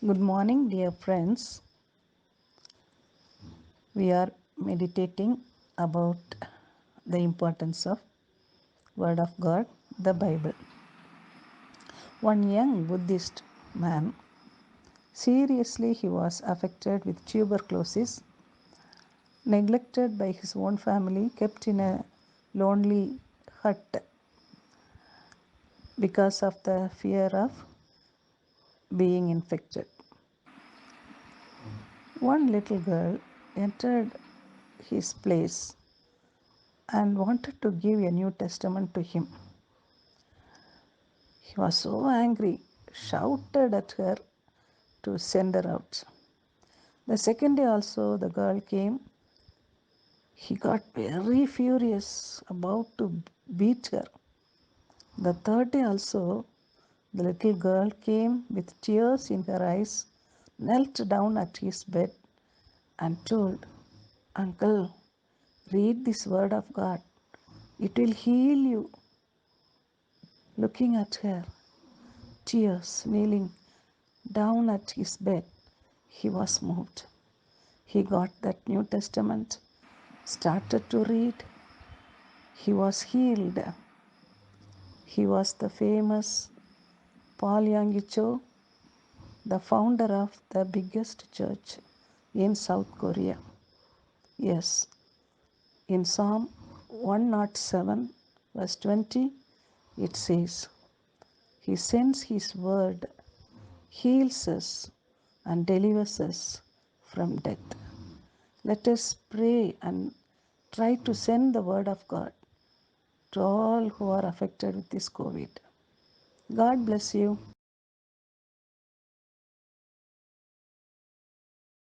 Good morning, dear friends. We are meditating about the importance of Word of God, the Bible. One young Buddhist man, seriously he was affected with tuberculosis, neglected by his own family, kept in a lonely hut because of the fear of being infected. One little girl entered his place and wanted to give a New Testament to him. He was so angry, shouted at her to send her out. The second day also the girl came. He got very furious, about to beat her. The third day also the little girl came with tears in her eyes, knelt down at his bed and told, "Uncle, read this word of God. It will heal you." Looking at her, tears, kneeling down at his bed, he was moved. He got that New Testament, started to read. He was healed. He was the famous Paul Yonggi, the founder of the biggest church in South Korea. Yes, in Psalm 107, verse 20, it says, He sends His word, heals us, and delivers us from death. Let us pray and try to send the word of God to all who are affected with this COVID. God bless you.